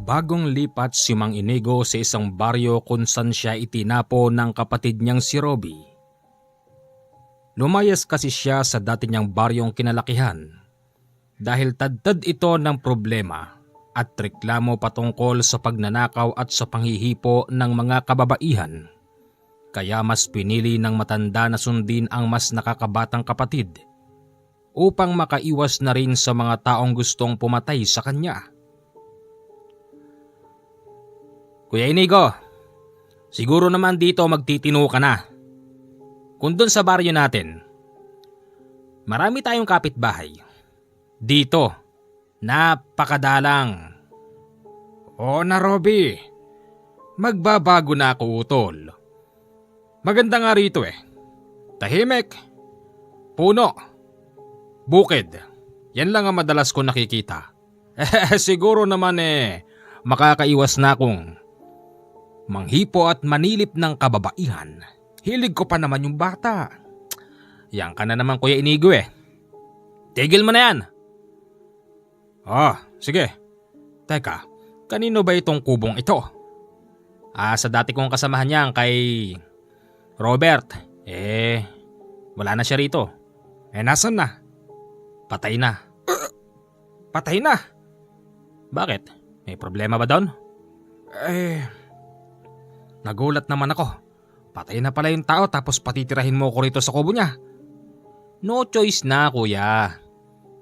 Bagong lipat si Mang Inigo sa isang baryo kung saan siya itinapo ng kapatid niyang si Robbie. Lumayas kasi siya sa dati niyang baryong kinalakihan dahil tadtad ito ng problema at reklamo patungkol sa pagnanakaw at sa panghihipo ng mga kababaihan. Kaya mas pinili ng matanda na sundin ang mas nakakabatang kapatid upang makaiwas na rin sa mga taong gustong pumatay sa kanya. Kuya Inigo, siguro naman dito magtitino ka na. Kung dun sa baryo natin, marami tayong kapitbahay. Dito, napakadalang. O na Robbie, magbabago na ako utol. Maganda nga rito tahimik, puno, bukid. Yan lang ang madalas ko nakikita. Siguro naman makakaiwas na akong manghipo at manilip ng kababaihan. Hilig ko pa naman yung bata. Yan ka na naman Kuya Inigo Tigil mo na yan. Sige. Teka, kanino ba itong kubong ito? Sa dati kong kasamahan niyan kay Robert. Wala na siya rito. Nasan na? Patay na. Patay na? Bakit? May problema ba doon? Nagulat naman ako. Patay na pala yung tao tapos patitirahin mo ko rito sa kubo niya. No choice na kuya.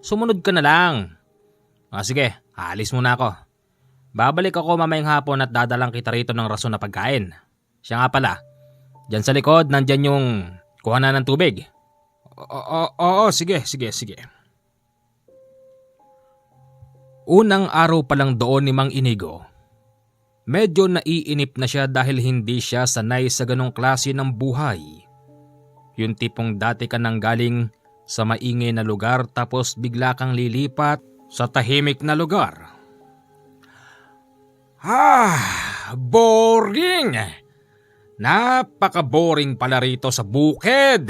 Sumunod ka na lang. Sige, aalis muna ako. Babalik ako mamayang hapon at dadalang kita rito ng rason na pagkain. Siya nga pala, dyan sa likod nandyan yung kuhanan ng tubig. Oo, sige. Unang araw pa lang doon ni Mang Inigo, medyo naiinip na siya dahil hindi siya sanay sa ganong klase ng buhay. Yung tipong dati ka nang galing sa maingay na lugar tapos bigla kang lilipat sa tahimik na lugar. Boring! Napaka-boring pala rito sa bukid.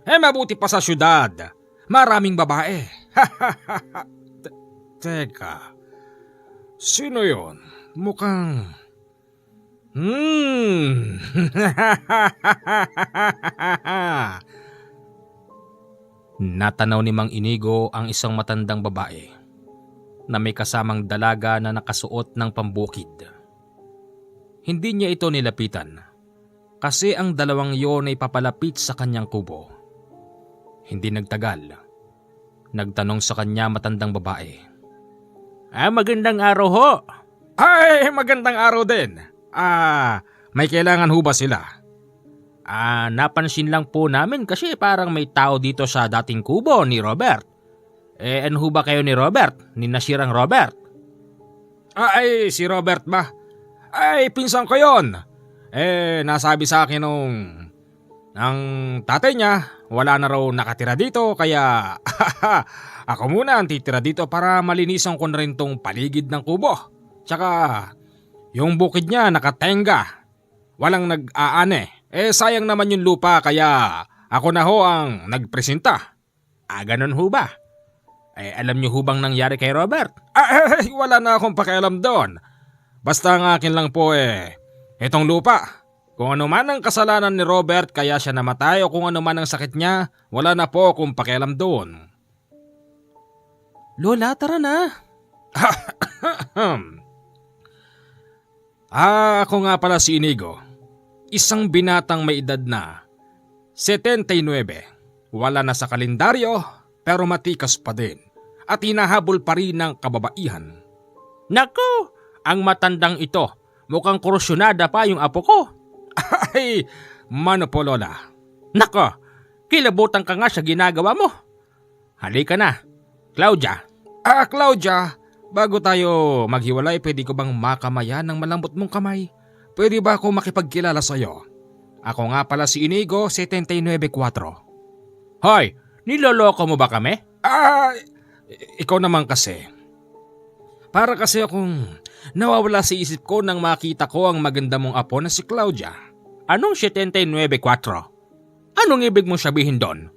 Mabuti pa sa syudad. Maraming babae. Teka, sino yon? Mukhang... Natanaw ni Mang Inigo ang isang matandang babae na may kasamang dalaga na nakasuot ng pambukid. Hindi niya ito nilapitan kasi ang dalawang yon ay papalapit sa kanyang kubo. Hindi nagtagal, nagtanong sa kanya matandang babae. Magandang araw ho. Ay, magandang araw din. May kailangan ho ba sila? Napansin lang po namin kasi parang may tao dito sa dating kubo ni Robert. Ano ho ba kayo ni Robert? Ni nasirang Robert? Ay, si Robert ba? Ay, pinsan ko yon. Nasabi sa akin ang tatay niya, wala na raw nakatira dito kaya ako muna ang titira dito para malinisan ko na rin tong paligid ng kubo. Tsaka yung bukid niya nakatenga. Walang nag-aane. Sayang naman yung lupa kaya ako na ho ang nagpresenta. Ganun ho ba? Alam niyo ho bang nangyari kay Robert? Wala na akong pakialam doon. Basta ang akin lang po itong lupa. Kung ano man ang kasalanan ni Robert kaya siya namatay o kung ano man ang sakit niya, wala na po akong pakialam doon. Lola, tara na. Ako nga pala si Inigo. Isang binatang may edad na 79. Wala na sa kalendaryo pero matikas pa din at hinahabol pa rin ng kababaihan. Naku, ang matandang ito, mukhang kurosyonada pa yung apo ko. Ay, mano po Lola. Naku, kilabutan ka nga sa ginagawa mo. Halika na, Claudia. Claudia, bago tayo maghiwalay pwede ko bang makamayan ng malambot mong kamay? Pwede ba ako makipagkilala sa'yo? Ako nga pala si Inigo 794. Hoy, niloloko mo ba kami? Ikaw naman kasi. Para kasi akong nawawala sa isip ko nang makita ko ang maganda mong apo na si Claudia. Anong 794? Anong ibig mong sabihin doon?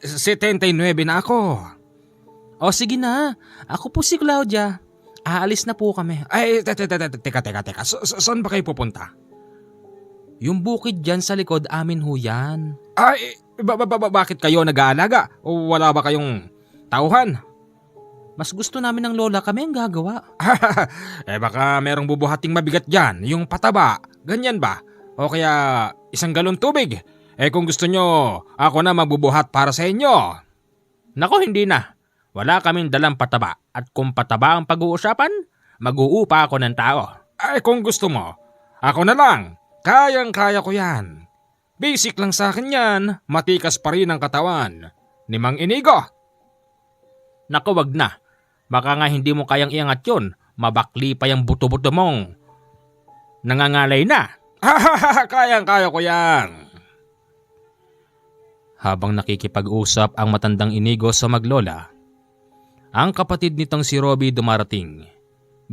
79 na ako. O sige na, ako po si Claudia. aalis na po kami. Ay, teka. Saan ba kayo pupunta? Yung bukid dyan sa likod amin ho yan. Ay, bakit kayo nag-aalaga? O wala ba kayong tauhan? Mas gusto namin ng lola kami ang gagawa. Baka merong bubuhating mabigat dyan, yung pataba, ganyan ba? O kaya isang galon tubig. Kung gusto nyo, ako na magbubuhat para sa inyo. Nako, hindi na. Wala kaming dalang pataba at kung pataba ang pag-uusapan, mag-uupa ako ng tao. Kung gusto mo, ako na lang. Kayang-kaya ko yan. Basic lang sa akin yan, matikas pa rin ang katawan ni Mang Inigo. Naku, wag na. Baka nga hindi mo kayang iangat yun. Mabakli pa yung buto-buto mong nangangalay na. Kayang-kaya ko yan. Habang nakikipag-usap ang matandang Inigo sa maglola, ang kapatid nitong si Robbie dumarating.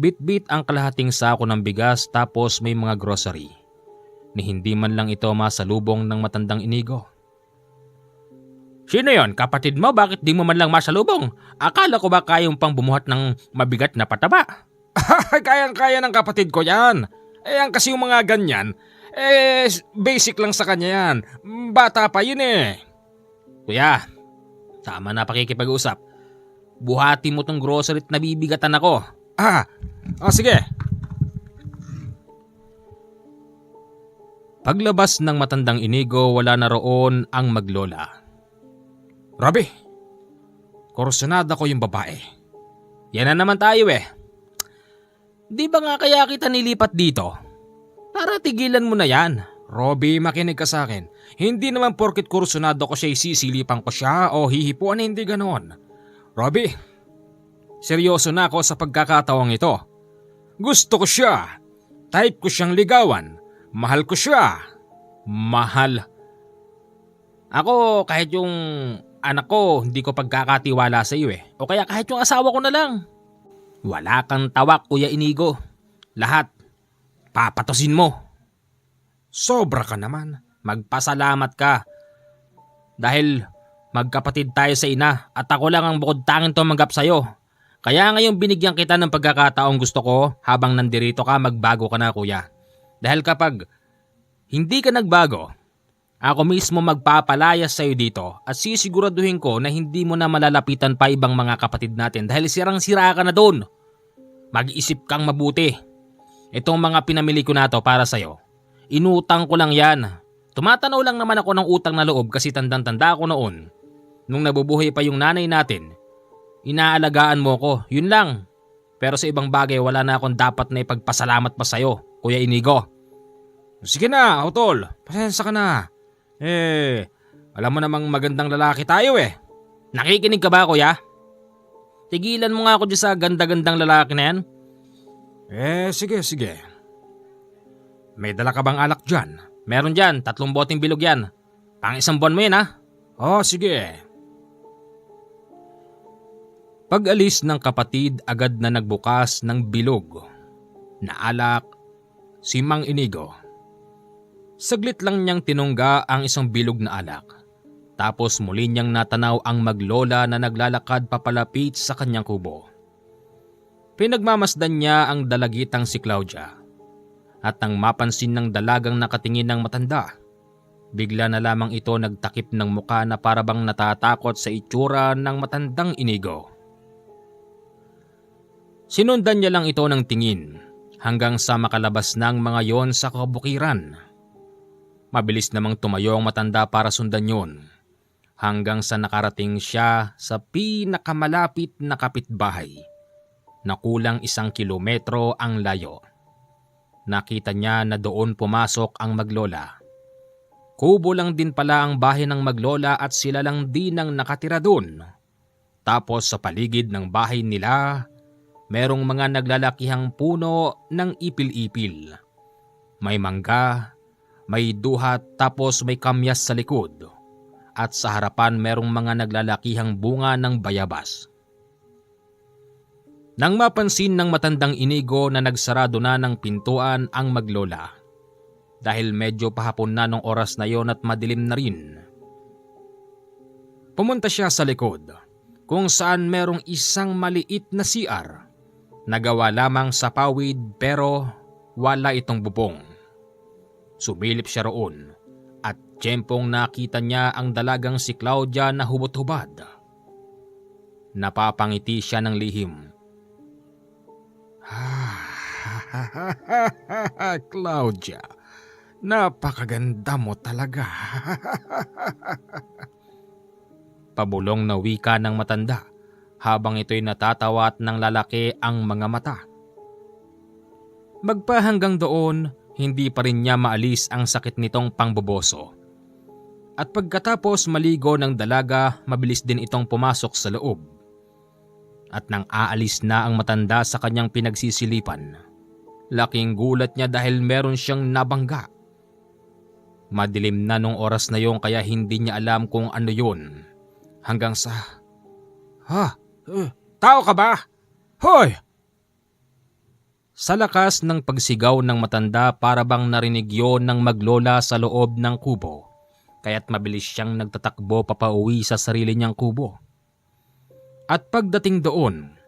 Bit-bit ang kalahating sako ng bigas tapos may mga grocery. Ni hindi man lang ito masalubong ng matandang Inigo. Sino yon? Kapatid mo? Bakit di mo man lang masalubong? Akala ko ba kayong pang bumuhat ng mabigat na pataba? Kayang-kaya ng kapatid ko yan. Yan kasi yung mga ganyan. Basic lang sa kanya yan. Bata pa yun eh. Kuya, tama na pakikipag-usap. Buhati mo tong grocery at nabibigatan ako. Sige. Paglabas ng matandang Inigo, wala na roon ang maglola. Robbie, kursunada ko yung babae. Yan na naman tayo eh. Di ba nga kaya kita nilipat dito? Para tigilan mo na yan. Robbie, makinig ka sa akin. Hindi naman porkit kursunado ko siya isisilipan ko siya o hihipuan, hindi ganon. Robbie, seryoso na ako sa pagkakataong ito. Gusto ko siya. Type ko siyang ligawan. Mahal ko siya. Mahal. Ako kahit yung anak ko hindi ko pagkakatiwala sa iyo eh. O kaya kahit yung asawa ko na lang. Wala kang tawak, Kuya Inigo. Lahat papatusin mo. Sobra ka naman. Magpasalamat ka. Dahil magkapatid tayo sa ina at ako lang ang bukod tanging tumanggap sa'yo. Kaya ngayon binigyan kita ng pagkakataong gusto ko habang nandirito ka magbago ka na, kuya. Dahil kapag hindi ka nagbago, ako mismo magpapalayas sa'yo dito at sisiguraduhin ko na hindi mo na malalapitan pa ibang mga kapatid natin dahil sirang-sira ka na doon. Mag-isip kang mabuti. Itong mga pinamili ko na to para sa'yo. Inutang ko lang yan. Tumatanaw lang naman ako ng utang na loob kasi tandang-tanda ako noon. Nung nabubuhay pa yung nanay natin, inaalagaan mo ko, yun lang. Pero sa ibang bagay wala na akong dapat na ipagpasalamat pa sa'yo, Kuya Inigo. Sige na, Utol. Pasensya ka na. Alam mo namang magandang lalaki tayo eh. Nakikinig ka ba, kuya? Tigilan mo nga ako dyan sa ganda-gandang lalaki na yan. Sige. May dala ka bang alak dyan? Meron dyan, 3 boteng bilog yan. Pang 1 buwan mo yan ha? Sige. Pag-alis ng kapatid, agad na nagbukas ng bilog na alak si Mang Inigo. Saglit lang niyang tinungga ang isang bilog na alak. Tapos muli niyang natanaw ang maglola na naglalakad papalapit sa kanyang kubo. Pinagmamasdan niya ang dalagitang si Claudia. At nang mapansin ng dalagang nakatingin ng matanda, bigla na lamang ito nagtakip ng muka na parabang natatakot sa itsura ng matandang Inigo. Sinundan niya lang ito ng tingin hanggang sa makalabas ng mga yon sa kabukiran. Mabilis namang tumayo ang matanda para sundan yon hanggang sa nakarating siya sa pinakamalapit na kapitbahay na kulang 1 kilometro ang layo. Nakita niya na doon pumasok ang maglola. Kubo lang din pala ang bahay ng maglola at sila lang din ang nakatira doon. Tapos sa paligid ng bahay nila, merong mga naglalakihang puno ng ipil-ipil. May mangga, may duhat tapos may kamyas sa likod. At sa harapan merong mga naglalakihang bunga ng bayabas. Nang mapansin ng matandang Inigo na nagsarado na ng pintuan ang maglola. Dahil medyo pahapon na nung oras na yon at madilim na rin. Pumunta siya sa likod kung saan merong isang maliit na CR Nagawa lamang sa pawid pero wala itong bubong. Sumilip siya roon at tiyempong nakita niya ang dalagang si Claudia na hubot-hubad. Napapangiti siya ng lihim. Claudia, napakaganda mo talaga. Pabulong na wika ng matanda habang ito'y natatawa at ng lalaki ang mga mata. Magpahanggang doon, hindi pa rin niya maalis ang sakit nitong pangboboso. At pagkatapos maligo ng dalaga, mabilis din itong pumasok sa loob. At nang aalis na ang matanda sa kanyang pinagsisilipan, laking gulat niya dahil meron siyang nabangga. Madilim na nung oras na yon kaya hindi niya alam kung ano yun. Hanggang sa, Tao ka ba? Hoy! sa lakas ng pagsigaw ng matanda para bang narinig yon ng maglola sa loob ng kubo, kaya't mabilis siyang nagtatakbo papauwi sa sarili niyang kubo. At pagdating doon,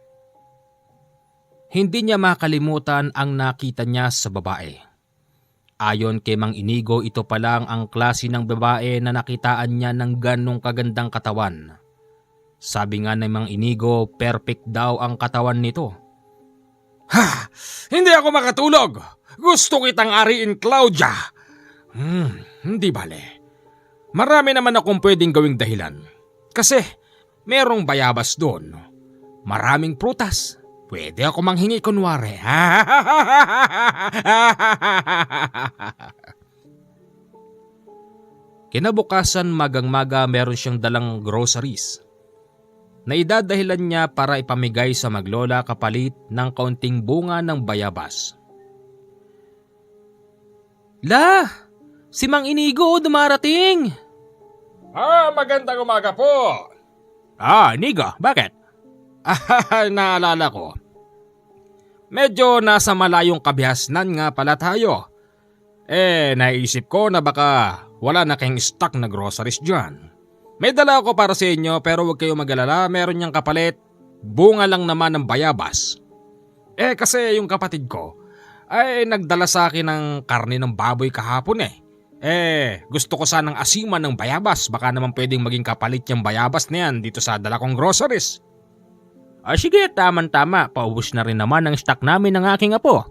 hindi niya makalimutan ang nakita niya sa babae. Ayon kay Mang Inigo, ito pa lang ang klase ng babae na nakitaan niya ng ganong kagandang katawan. Sabi nga ng Mang Inigo, perfect daw ang katawan nito. Hindi ako makatulog. Gusto kitang ariin, Claudia. Hindi bale. Marami naman akong pwedeng gawing dahilan. Kasi merong bayabas doon. Maraming prutas. Pwede ako manghingi kunwari. Kinabukasan magang-maga meron siyang dalang groceries na idadahilan niya para ipamigay sa maglola kapalit ng kaunting bunga ng bayabas. La! Si Mang Inigo dumarating! Magandang umaga po. Inigo, bakit? Naalala ko. Medyo nasa malayong kabihasnan nga pala tayo. Naisip ko na baka wala na kayong stock na groceries dyan. May dala ako para sa inyo pero huwag kayong mag-alala, meron niyang kapalit. Bunga lang naman ng bayabas. Kasi yung kapatid ko ay nagdala sa akin ng karne ng baboy kahapon gusto ko sanang asiman ng bayabas. Baka naman pwedeng maging kapalit yung bayabas na yan dito sa dala kong groceries. Sige, tama-tama. Paubos na rin naman ang stock namin ng aking apo.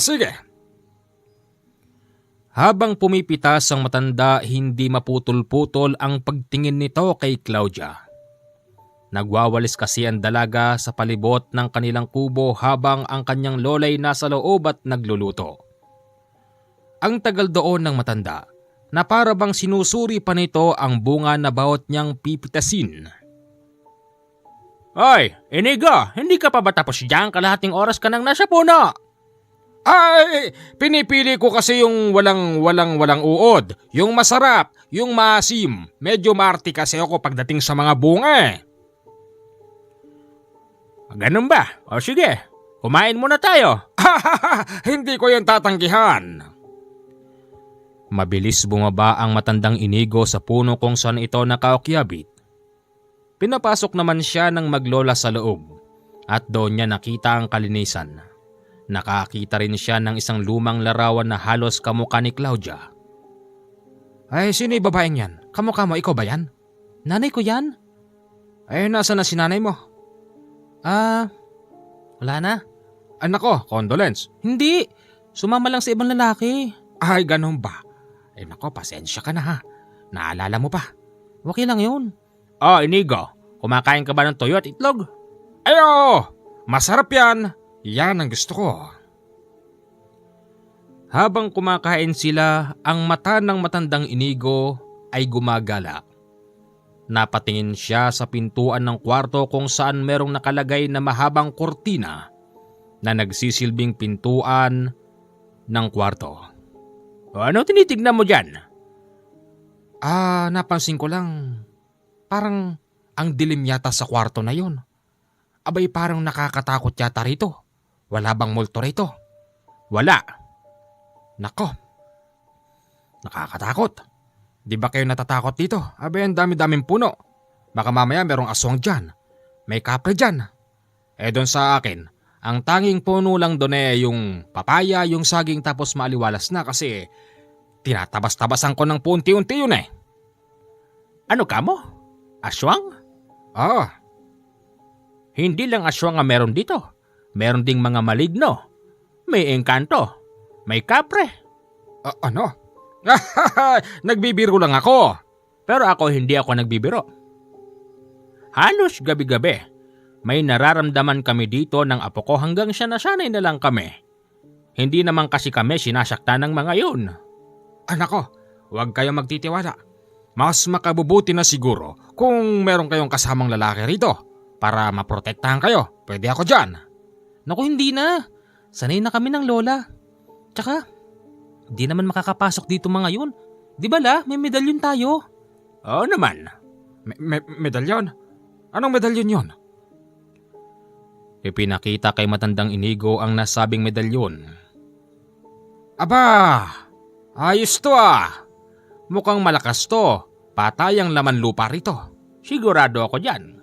Sige. Habang pumipitas ang matanda, hindi maputol-putol ang pagtingin nito kay Claudia. Nagwawalis kasi ang dalaga sa palibot ng kanilang kubo habang ang kanyang lolay nasa loob at nagluluto. Ang tagal doon ng matanda na para bang sinusuri pa nito ang bunga na bawat niyang pipitasin. Hoy, Inigo, hindi ka pa ba tapos dyan? Kalahating oras ka nang nasa puno. Pinipili ko kasi yung walang uod. Yung masarap, yung maasim. Medyo maarte kasi ako pagdating sa mga bunga Ganun ba? Sige, kumain muna tayo. Hindi ko yung tatanggihan. Mabilis bumaba ang matandang Inigo sa puno kung saan ito nakaukyabit. Pinapasok naman siya ng maglola sa loob at doon niya nakita ang kalinisan. Nakakita rin siya ng isang lumang larawan na halos kamukha ni Claudia. Sino yung babaeng yan? Kamukha mo, ikaw ba yan? Nanay ko yan? Nasa na si nanay mo? Wala na. Anak ko, condolence. Hindi, sumama lang sa ibang lalaki. Ganun ba? Nako, pasensya ka na ha. Naalala mo pa? Okay lang yun. Inigo, kumakain ka ba ng toyo at itlog? Masarap yan. Yan ang gusto ko. Habang kumakain sila, ang mata ng matandang Inigo ay gumagala. Napatingin siya sa pintuan ng kwarto kung saan merong nakalagay na mahabang kortina na nagsisilbing pintuan ng kwarto. Ano tinitignan mo dyan? Napansin ko lang. Parang ang dilim yata sa kwarto na yon. Abay, parang nakakatakot yata rito. Wala bang multo rito? Wala. Nako. Nakakatakot. Di ba kayo natatakot dito? Abay, ang dami-daming puno. Baka mamaya merong aswang dyan. May kapre dyan. Doon sa akin, Ang tanging puno lang doon yung papaya, yung saging tapos maaliwalas na kasi tinatabas-tabasan ko ng punti-unti yun eh. Ano ka mo? Aswang? Ah, Hindi lang aswang ang meron dito. Meron ding mga maligno. May engkanto. May kapre. ano? Nagbibiro lang ako. Pero hindi ako nagbibiro. Halos gabi-gabi, may nararamdaman kami dito ng apo ko hanggang siya nasanay na lang kami. Hindi naman kasi kami sinasaktan ng mga yun. Anak ko, huwag kayong magtitiwala. Mas makabubuti na siguro kung meron kayong kasamang lalaki rito para maprotektahan kayo. Pwede ako dyan. Naku, hindi na. Sanay na kami ng lola. Tsaka, di naman makakapasok dito mga yun. Di ba la, may medalyon tayo? Oo naman. Medalyon? Anong medalyon yon? Ipinakita kay matandang Inigo ang nasabing medalyon. Aba, ayos to ah. Mukhang malakas to. Patay ang laman lupa rito. Sigurado ako dyan.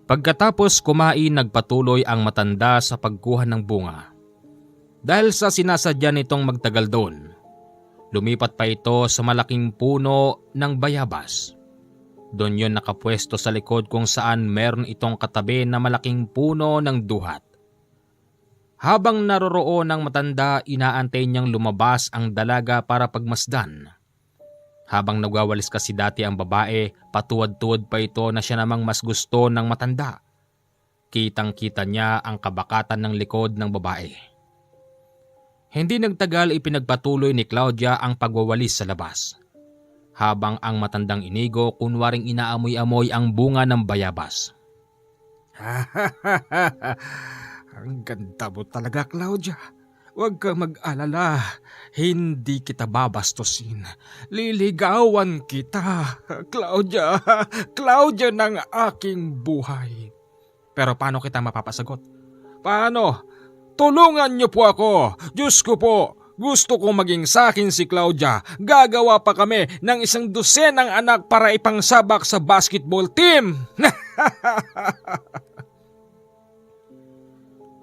Pagkatapos kumain, nagpatuloy ang matanda sa pagkuha ng bunga. Dahil sa sinasadya nitong magtagal doon, lumipat pa ito sa malaking puno ng bayabas. Doon yun nakapwesto sa likod kung saan meron itong katabi na malaking puno ng duhat. Habang naroroon ang matanda, inaantay niyang lumabas ang dalaga para pagmasdan. Habang nagwawalis kasi dati ang babae, patuwad-tuwad pa ito na siya namang mas gusto ng matanda. Kitang-kita niya ang kabakatan ng likod ng babae. Hindi nagtagal ipinagpatuloy ni Claudia ang pagwawalis sa labas. Habang ang matandang Inigo kunwaring inaamoy-amoy ang bunga ng bayabas. Ang ganda mo talaga, Claudia. Huwag kang mag-alala. Hindi kita babastusin. Liligawan kita, Claudia. Claudia ng aking buhay. Pero paano kita mapapasagot? Paano? Tulungan niyo po ako. Diyos ko po. Gusto kong maging sakin si Claudia. Gagawa pa kami ng 100 anak para ipangsabak sa basketball team.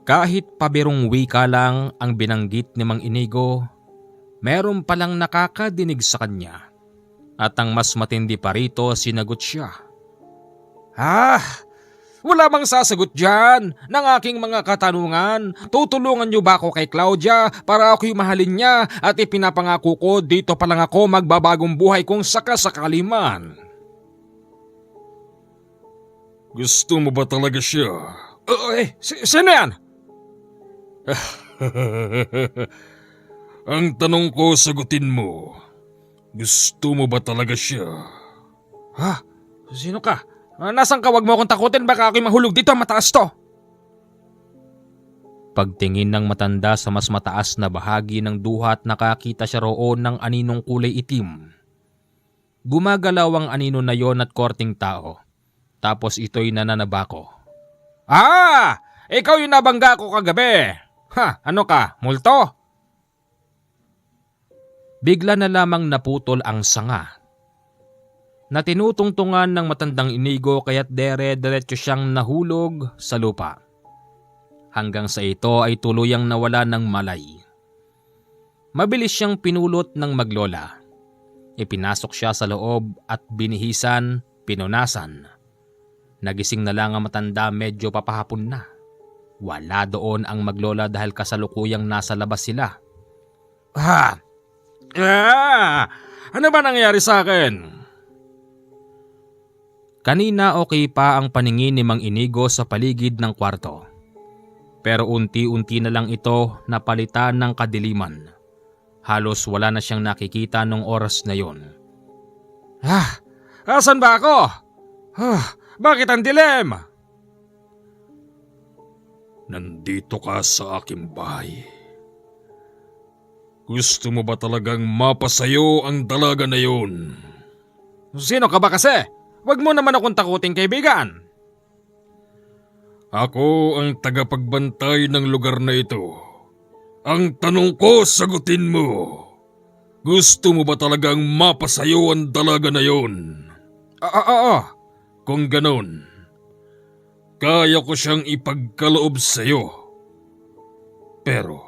Kahit pabirong wika lang ang binanggit ni Mang Inigo, meron palang nakakadinig sa kanya. At ang mas matindi pa rito, sinagot siya. Wala bang sasagot dyan ng aking mga katanungan? Tutulungan niyo ba ako kay Claudia para ako'y mahalin niya at ipinapangako ko dito pa lang ako magbabagong buhay kung sakasakali man? Gusto mo ba talaga siya? Sino yan? Ang tanong ko, sagutin mo. Gusto mo ba talaga siya? Ha? Sino ka? Nasaan ka? Wag mo akong takutin, baka ako'y mahulog dito, mataas to. Pagtingin ng matanda sa mas mataas na bahagi ng duhat, nakakita siya roon ng aninong kulay itim. Gumagalaw ang anino na yon at korting tao. Tapos ito'y nananabako. Ikaw yung nabangga ko kagabi. Ano ka? Multo? Bigla na lamang naputol ang sanga na tinutungtungan ng matandang Inigo kaya't dere-diretso siyang nahulog sa lupa. Hanggang sa ito ay tuluyang nawala ng malay. Mabilis siyang pinulot ng maglola. Ipinasok siya sa loob at binihisan, pinunasan. Nagising na lang ang matanda, medyo papahapon na. Wala doon ang maglola dahil kasalukuyang nasa labas sila. Ano ba nangyari sa akin? Kanina okay pa ang paningin ni Mang Inigo sa paligid ng kwarto. Pero unti-unti na lang ito napalitan ng kadiliman. Halos wala na siyang nakikita nung oras na yon. Asan ba ako? Bakit ang dilim? Nandito ka sa aking bahay. Gusto mo ba talagang mapasayo ang dalaga na yun? Sino ka ba kasi? Huwag mo naman akong takutin, kaibigan. Ako ang tagapagbantay ng lugar na ito. Ang tanong ko, sagutin mo. Gusto mo ba talagang mapasayo ang dalaga na yun? Oo. Kung ganon, Kaya ko siyang ipagkaloob sa'yo. Pero,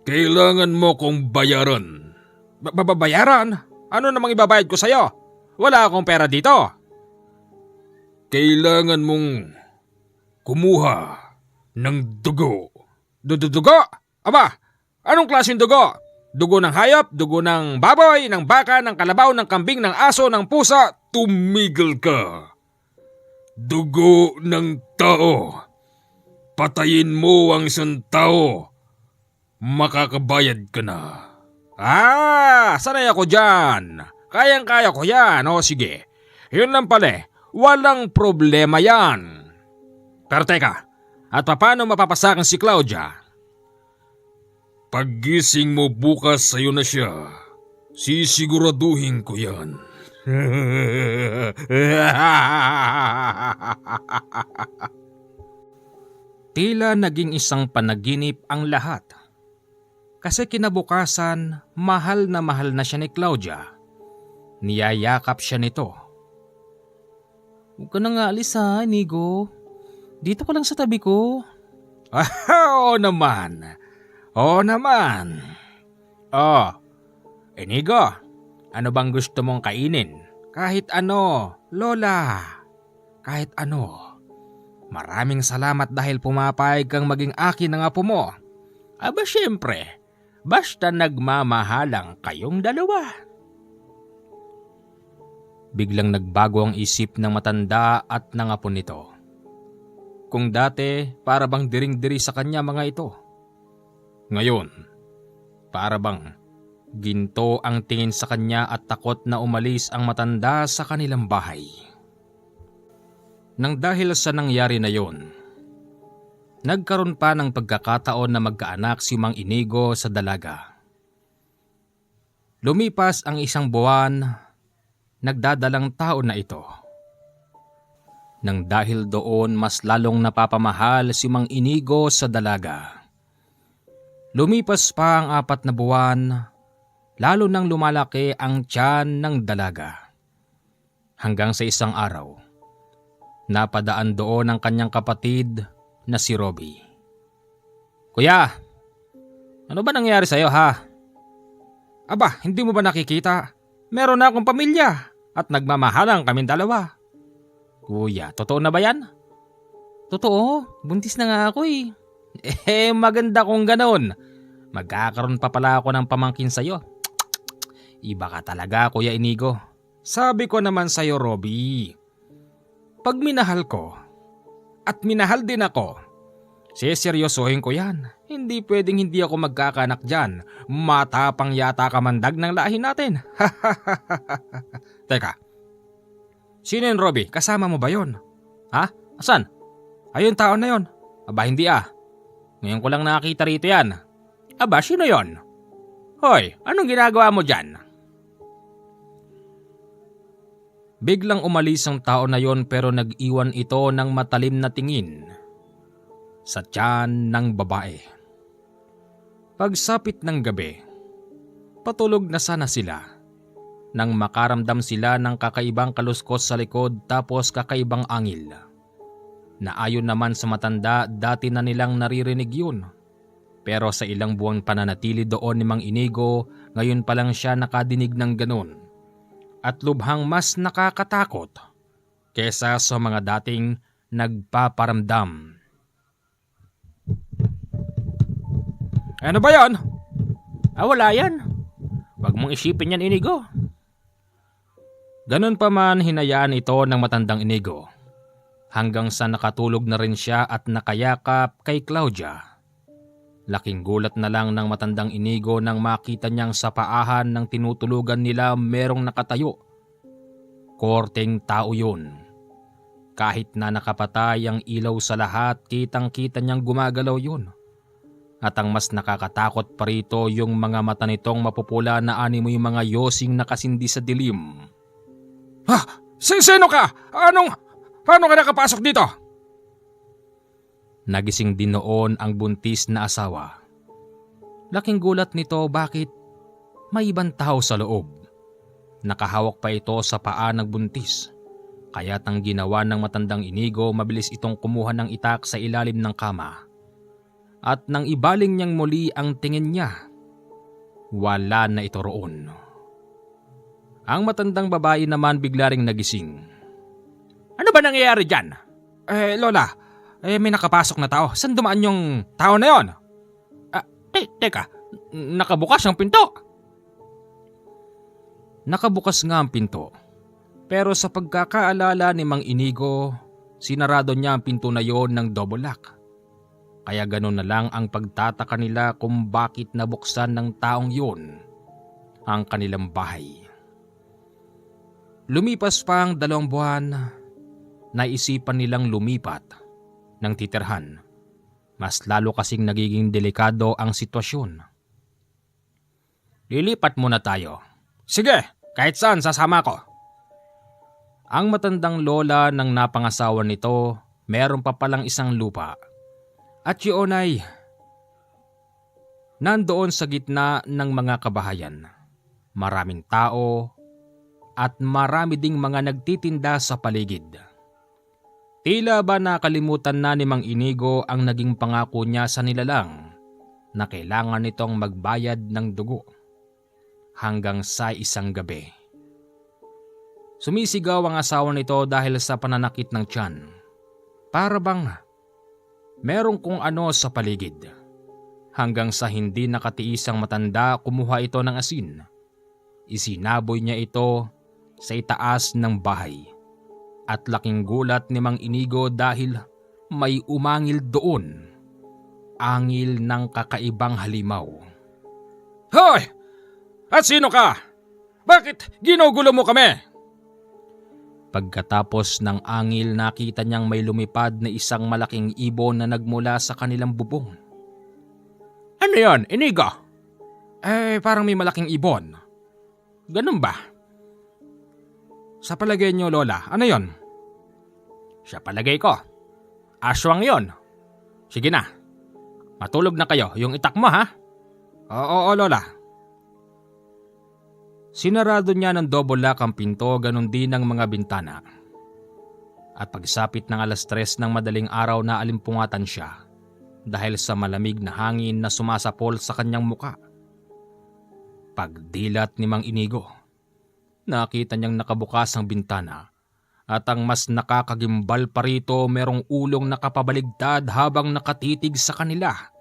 kailangan mo kong bayaran. Babayaran? Ano namang ibabayad ko sa'yo? Wala akong pera dito. Kailangan mong kumuha ng dugo. Dugo? Aba, anong klaseng dugo? Dugo ng hayop, dugo ng baboy, ng baka, ng kalabaw, ng kambing, ng aso, ng pusa. Tumigil ka. Dugo ng tao. Patayin mo ang isang tao. Makakabayad ka na. Sanay ako dyan. Kayang-kaya ko yan. O sige, yun lang pala. Walang problema yan. Pero teka, at paano mapapasakan si Claudia? Paggising mo bukas sa'yo na siya. Sisiguraduhin ko yan. Tila naging isang panaginip ang lahat. Kasi kinabukasan, mahal na siya ni Claudia. Niyayakap siya nito. Huwag ka na nga alis ha, Inigo. Dito ka lang sa tabi ko. Oo naman. Oo naman. Oh, Inigo, ano bang gusto mong kainin? Kahit ano, Lola. Kahit ano. Maraming salamat dahil pumapayag kang maging akin ng apo mo. Aba syempre, basta nagmamahalang kayong dalawa. Biglang nagbago ang isip ng matanda at ng apo nito. Kung dati, para bang diring-diri sa kanya mga ito. Ngayon, para bang ginto ang tingin sa kanya at takot na umalis ang matanda sa kanilang bahay. Nang dahil sa nangyari na yon, nagkaroon pa ng pagkakataon na magkaanak si Mang Inigo sa dalaga. Lumipas ang isang buwan, nagdadalang taon na ito. Nang dahil doon mas lalong napapamahal si Mang Inigo sa dalaga. Lumipas pa ang 4 na buwan, lalo nang lumalaki ang tiyan ng dalaga. Hanggang sa isang araw, napadaan doon ang kanyang kapatid na si Robbie. Kuya, ano ba nangyari sa'yo ha? Aba, hindi mo ba nakikita? Meron na akong pamilya at nagmamahalang kaming dalawa. Kuya, totoo na ba yan? Totoo, buntis na nga ako eh. Maganda kung ganon. Magkakaroon pa pala ako ng pamangkin sa'yo. Iba ka talaga, Kuya Inigo. Sabi ko naman sa'yo, Robbie. Pag minahal ko, at minahal din ako, seseryosohin ko yan. Hindi pwedeng hindi ako magkakanak dyan. Matapang yata kamandag ng lahi natin. Teka, sino yun, Robbie? Kasama mo ba yun? Ha? Asan? Ayun tao na yun. Aba hindi ah. Ngayon ko lang nakakita rito yan. Aba sino yon? Hoy, anong ginagawa mo dyan? Biglang umalis ang tao na yon pero nag-iwan ito ng matalim na tingin sa tiyan ng babae. Pagsapit ng gabi, patulog na sana sila nang makaramdam sila ng kakaibang kaluskos sa likod tapos kakaibang angil. Na ayon naman sa matanda, dati na nilang naririnig yun. Pero sa ilang buwang pananatili doon ni Mang Inigo, ngayon pa lang siya nakadinig ng ganun. At lubhang mas nakakatakot kesa sa mga dating nagpaparamdam. Ano ba yan? Wala yan. Huwag mong isipin yan, Inigo. Ganun pa man hinayaan ito ng matandang Inigo. Hanggang sa nakatulog na rin siya at nakayakap kay Claudia. Laking gulat na lang ng matandang Inigo nang makita niyang sa paahan ng tinutulugan nila merong nakatayo. Korteng tao yun. Kahit na nakapatay ang ilaw sa lahat, kitang-kita niyang gumagalaw yun. At ang mas nakakatakot pa rito yung mga mata nitong mapupula na animoy mga yosing nakasindi sa dilim. Ha? Sino ka? Paano ka nakapasok dito? Nagising din noon ang buntis na asawa. Laking gulat nito bakit may ibang tao sa loob. Nakahawak pa ito sa paa ng buntis. Kaya't ang ginawa ng matandang Inigo, mabilis itong kumuha ng itak sa ilalim ng kama. At nang ibaling niyang muli ang tingin niya, wala na ito roon. Ang matandang babae naman bigla ring nagising. Ano ba nangyayari dyan? Lola, may nakapasok na tao. Saan dumaan yung tao na yon? Teka, nakabukas ang pinto. Nakabukas nga ang pinto. Pero sa pagkakaalala ni Mang Inigo, sinarado niya ang pinto na yon ng double lock. Kaya gano'n na lang ang pagtataka nila kung bakit nabuksan ng taong yun ang kanilang bahay. Lumipas pa ang 2 buwan, naisipan nilang lumipat ng titirhan. Mas lalo kasing nagiging delikado ang sitwasyon. Lilipat muna tayo. Sige, kahit saan sasama ko. Ang matandang lola ng napangasawa nito, meron pa palang isang lupa. At yun ay nandoon sa gitna ng mga kabahayan. Maraming tao at marami ding mga nagtitinda sa paligid. Tila ba nakalimutan na ni Mang Inigo ang naging pangako niya sa nilalang na kailangan nitong magbayad ng dugo. Hanggang sa isang gabi, sumisigaw ang asawa nito dahil sa pananakit ng tiyan. Para bang merong kung ano sa paligid. Hanggang sa hindi nakatiis ang matanda, kumuha ito ng asin. Isinaboy niya ito sa itaas ng bahay. At laking gulat ni Mang Inigo dahil may umangil doon. Angil ng kakaibang halimaw. Hoy! At sino ka? Bakit ginugulo mo kami? Pagkatapos ng angil, nakita niyang may lumipad na isang malaking ibon na nagmula sa kanilang bubong. Ano yon, Inigo? Parang may malaking ibon. Ganun ba? Sa palagay niyo, Lola, ano yon? Sa palagay ko, aswang yon. Sige na, matulog na kayo. Yung itak mo, ha? Oo, Lola. Sinarado niya ng double lock ang pinto, ganun din ang mga bintana. At pagsapit ng 3:00 ng madaling araw, na alimpungatan siya dahil sa malamig na hangin na sumasapol sa kanyang muka. Pagdilat ni Mang Inigo, nakita niyang nakabukas ang bintana at ang mas nakakagimbal pa rito, merong ulong nakapabaligtad habang nakatitig sa kanila.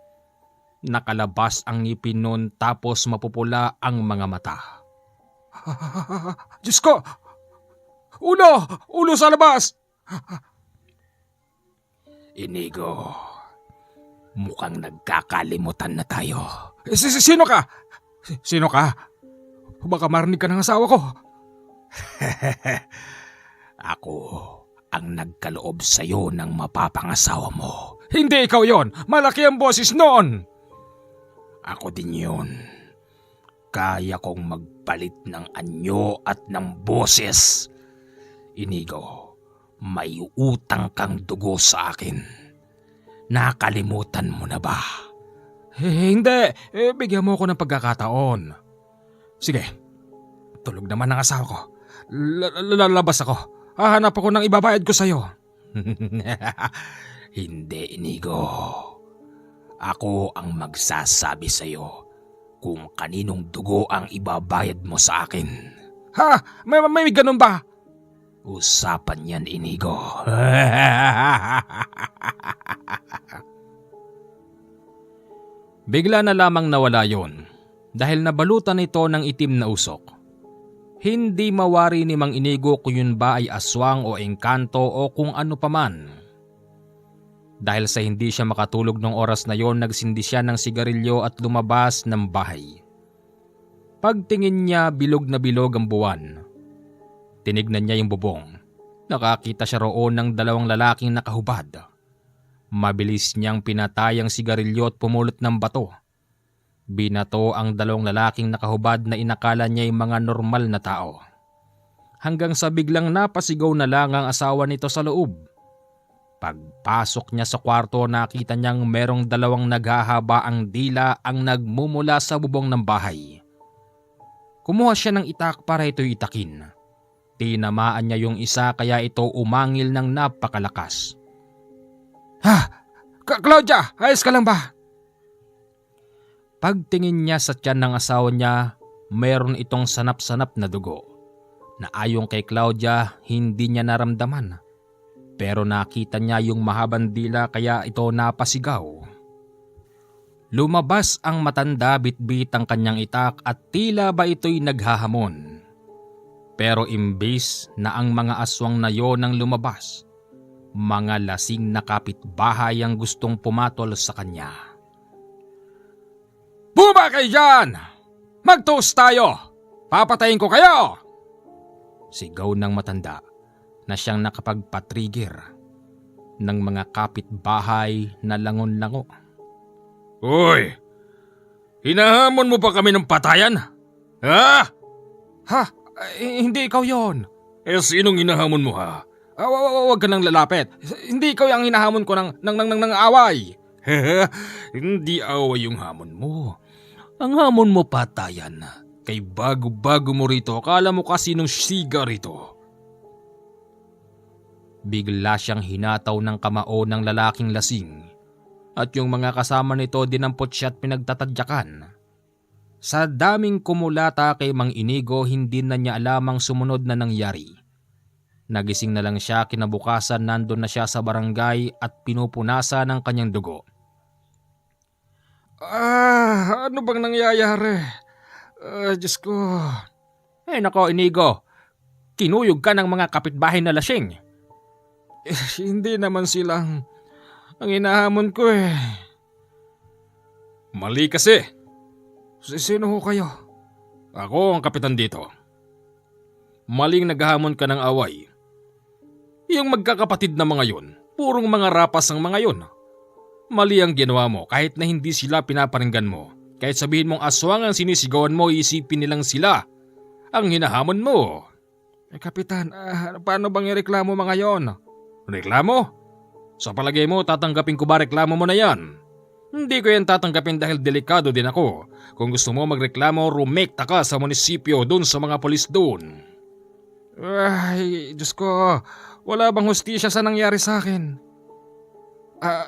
Nakalabas ang ngipin nun, tapos mapupula ang mga mata. Diyos ko! Ulo! Ulo sa labas! Inigo, mukhang nagkakalimutan na tayo. Sino ka? Sino ka? Baka marinig ka ng asawa ko. Ako ang nagkaloob sa'yo ng mapapangasawa mo. Hindi ikaw yon. Malaki ang boses noon. Ako din yun. Kaya kong magpalit ng anyo at ng boses. Inigo, may utang kang dugo sa akin. Nakalimutan mo na ba? Hindi. Bigyan mo ako ng pagkakataon. Sige. Tulog naman ang asawa ko. Lalabas ako. Hahanap ako ng ibabayad ko sa'yo. Hindi, Inigo. Ako ang magsasabi sa'yo kung kaninong dugo ang ibabayad mo sa akin. Ha? May ganun ba? Usapan yan, Inigo. Bigla na lamang nawala yon dahil nabalutan ito ng itim na usok. Hindi mawari ni Mang Inigo kung yun ba ay aswang o engkanto o kung ano paman. Dahil sa hindi siya makatulog nung oras na yon, nagsindi siya ng sigarilyo at lumabas ng bahay. Pagtingin niya, bilog na bilog ang buwan. Tinignan niya yung bubong. Nakakita siya roon ng 2 lalaking nakahubad. Mabilis niyang pinatay ang sigarilyo at pumulot ng bato. Binato ang 2 lalaking nakahubad na inakala niya yung mga normal na tao. Hanggang sa biglang napasigaw na lang ang asawa nito sa loob. Pagpasok niya sa kwarto, nakita niyang merong 2 naghahaba ang dila ang nagmumula sa bubong ng bahay. Kumuha siya ng itak para ito'y itakin. Tinamaan niya yung isa kaya ito umangil ng napakalakas. Claudia, ayos ka lang ba? Pagtingin niya sa tiyan ng asawa niya, mayroon itong sanap-sanap na dugo na ayon kay Claudia hindi niya naramdaman. Pero nakita niya yung mahabang dila kaya ito napasigaw. Lumabas ang matanda, bitbit ang kanyang itak at tila ba ito'y naghahamon. Pero imbis na ang mga aswang na yon ang lumabas, mga lasing na kapitbahay ang gustong pumatol sa kanya. Buma kayo dyan! Mag-toast tayo! Papatayin ko kayo! Sigaw ng matanda na siyang nakapagpatrigger ng mga kapitbahay na langon-lango. Uy! Hinahamon mo pa kami ng patayan? Ha? Hindi ikaw yon. Sinong hinahamon mo ha? Huwag ka nang lalapit. Hindi ikaw yung hinahamon ko ng away. Hindi away yung hamon mo. Ang hamon mo patayan. Kay bago-bago mo rito, akala mo kasi nung siga rito. Bigla siyang hinataw ng kamao ng lalaking lasing at yung mga kasama nito dinampot siya at pinagtatadyakan. Sa daming kumulata kay Mang Inigo, hindi na niya alam ang sumunod na nangyari. Nagising na lang siya kinabukasan, nandun na siya sa barangay at pinupunasan ng kanyang dugo. Ano bang nangyayari? Diyos ko. Nako Inigo, kinuyog ka ng mga kapitbahay na lasing. Hindi naman silang ang hinahamon ko eh. Mali kasi. Sino ho kayo? Ako ang kapitan dito. Maling naghahamon ka ng away. Yung magkakapatid na mga yon, purong mga rapas ang mga yon. Mali ang ginawa mo kahit na hindi sila pinaparinggan mo. Kahit sabihin mong aswang ang sinisigawan mo, isipin nilang sila ang hinahamon mo. Kapitan, paano bang ireklamo mga yon? Reklamo? Sa palagay mo, tatanggapin ko ba reklamo mo na yan? Hindi ko yan tatanggapin dahil delikado din ako. Kung gusto mo magreklamo, rumekta ka sa munisipyo dun sa mga polis dun. Ay, Diyos ko, wala bang hustisya sa nangyari sa akin?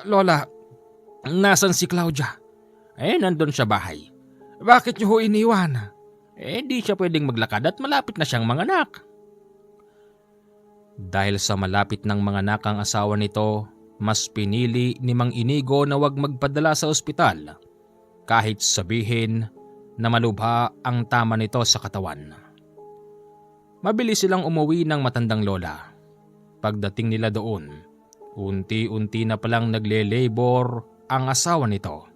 Lola, nasan si Claudia? Nandun sa bahay. Bakit niyo ho iniwan? Di siya pwedeng maglakad at malapit na siyang manganak. Dahil sa malapit ng manganak ang asawa nito, mas pinili ni Mang Inigo na wag magpadala sa ospital kahit sabihin na malubha ang tama nito sa katawan. Mabilis silang umuwi ng matandang lola. Pagdating nila doon, unti-unti na palang nagle-labor ang asawa nito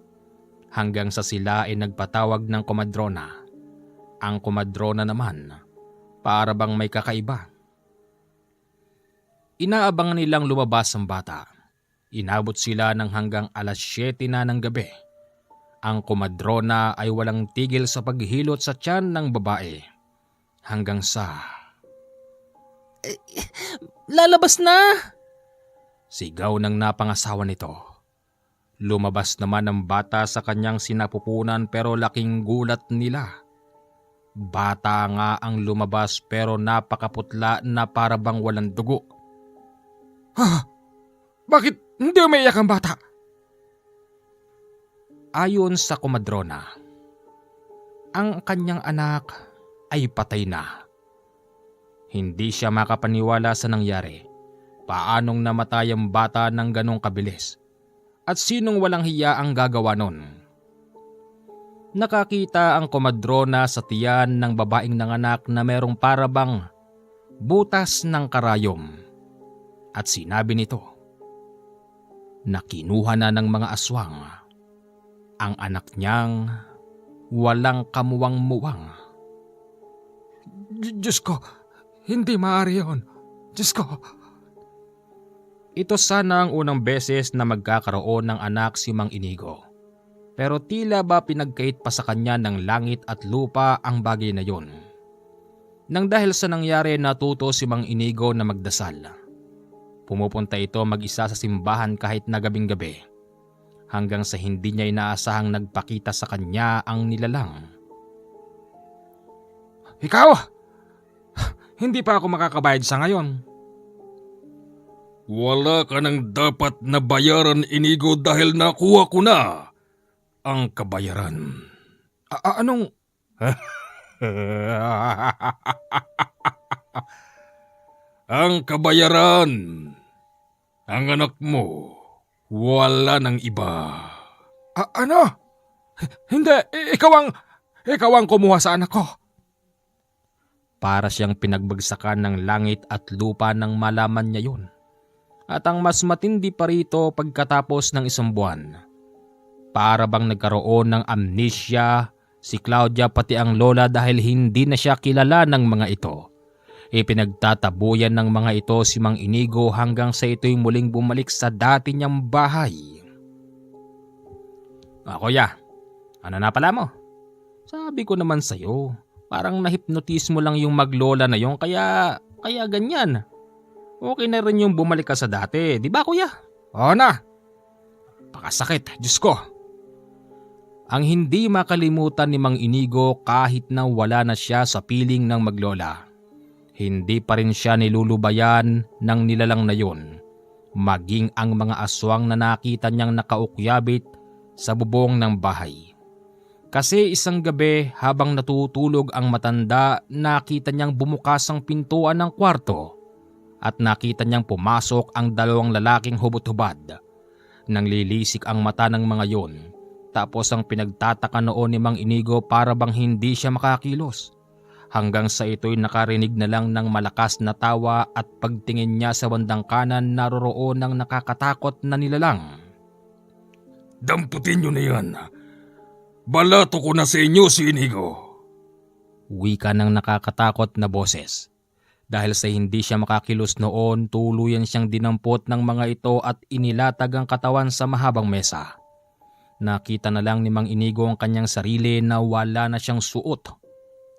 hanggang sa sila ay nagpatawag ng komadrona. Ang komadrona naman para bang may kakaiba. Inaabangan nilang lumabas ang bata. Inabot sila ng hanggang alas 7 na ng gabi. Ang komadrona ay walang tigil sa paghilot sa tiyan ng babae. Hanggang sa... Lalabas na! Sigaw ng napangasawa nito. Lumabas naman ang bata sa kanyang sinapupunan pero laking gulat nila. Bata nga ang lumabas pero napakaputla na para bang walang dugo. Bakit hindi umiiyak ang bata? Ayon sa komadrona, ang kanyang anak ay patay na. Hindi siya makapaniwala sa nangyari. Paanong namatay ang bata ng ganong kabilis? At sinong walang hiya ang gagawa nun? Nakakita ang komadrona sa tiyan ng babaeng nanganak na merong parabang butas ng karayom. At sinabi nito na kinuha na ng mga aswang ang anak niyang walang kamuwang-muwang. Diyos ko, hindi maaari yun. Diyos ko. Ito sana ang unang beses na magkakaroon ng anak si Mang Inigo. Pero tila ba pinagkait pa sa kanya ng langit at lupa ang bagay na yon. Nang dahil sa nangyari, natuto si Mang Inigo na magdasal. Pumupunta ito mag-isa sa simbahan kahit na gabing-gabi. Hanggang sa hindi niya inaasahang nagpakita sa kanya ang nilalang. Ikaw! Hindi pa ako makakabayad sa ngayon. Wala ka nang dapat na bayaran, Inigo, dahil nakuha ko na ang kabayaran. Anong... Ang kabayaran. Ang anak mo, wala nang iba. Ano? Hindi, ikaw ang kumuha sa anak ko. Para siyang pinagbagsakan ng langit at lupa nang malaman niya yun. At ang mas matindi pa rito pagkatapos ng isang buwan. Para bang nagkaroon ng amnesia si Claudia pati ang lola dahil hindi na siya kilala ng mga ito. Ipinagtatabuyan ng mga ito si Mang Inigo hanggang sa ito'y muling bumalik sa dati niyang bahay. Kuya, ano na pala mo? Sabi ko naman sa'yo, parang nahipnotis mo lang yung maglola na yung kaya ganyan. Okay na rin yung bumalik ka sa dati, di ba kuya? Oo na. Pakasakit, Diyos ko. Ang hindi makalimutan ni Mang Inigo kahit na wala na siya sa piling ng maglola. Hindi pa rin siya nilulubayan ng nilalang na yun, maging ang mga aswang na nakita niyang nakaukyabit sa bubong ng bahay. Kasi isang gabi habang natutulog ang matanda, nakita niyang bumukas ang pintuan ng kwarto at nakita niyang pumasok ang dalawang lalaking hubot-hubad. Nanglilisik ang mata ng mga yon, tapos ang pinagtataka noon ni Mang Inigo para bang hindi siya makakilos. Hanggang sa ito'y nakarinig na lang ng malakas na tawa at pagtingin niya sa bandang kanan naroroon ng nakakatakot na nilalang. Damputin nyo na yan. Balato ko na sa inyo si Inigo. Wika ng nakakatakot na boses. Dahil sa hindi siya makakilos noon, tuluyan siyang dinampot ng mga ito at inilatag ang katawan sa mahabang mesa. Nakita na lang ni Mang Inigo ang kanyang sarili na wala na siyang suot.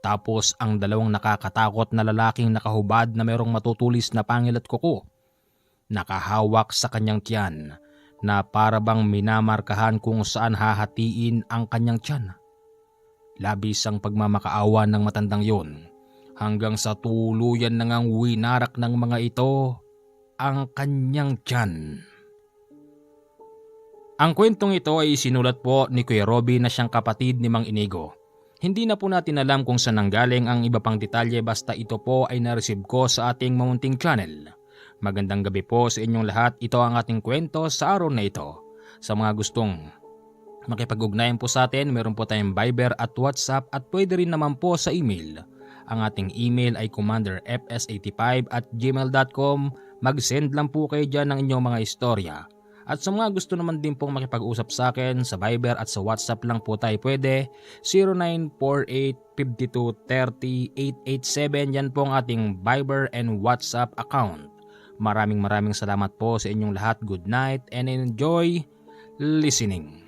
Tapos ang dalawang nakakatakot na lalaking nakahubad na mayroong matutulis na pangil at kuko. Nakahawak sa kanyang tiyan na para bang minamarkahan kung saan hahatiin ang kanyang tiyan. Labis ang pagmamakaawa ng matandang yon hanggang sa tuluyan na ngang winarak ng mga ito ang kanyang tiyan. Ang kwentong ito ay sinulat po ni Kuya Robby na siyang kapatid ni Mang Inigo. Hindi na po natin alam kung saan nanggaling ang iba pang detalye basta ito po ay na-receive ko sa ating mamunting channel. Magandang gabi po sa inyong lahat. Ito ang ating kwento sa araw na ito. Sa mga gustong makipag-ugnayan po sa atin, meron po tayong Viber at WhatsApp at pwede rin naman po sa email. Ang ating email ay commanderfs85@gmail.com. Mag-send lang po kayo dyan ng inyong mga istorya. At sa mga gusto naman din pong makipag-usap sa akin sa Viber at sa WhatsApp lang po tayo pwede. 0948-5230-887. Yan po ang ating Viber and WhatsApp account. Maraming salamat po sa inyong lahat. Good night and enjoy listening.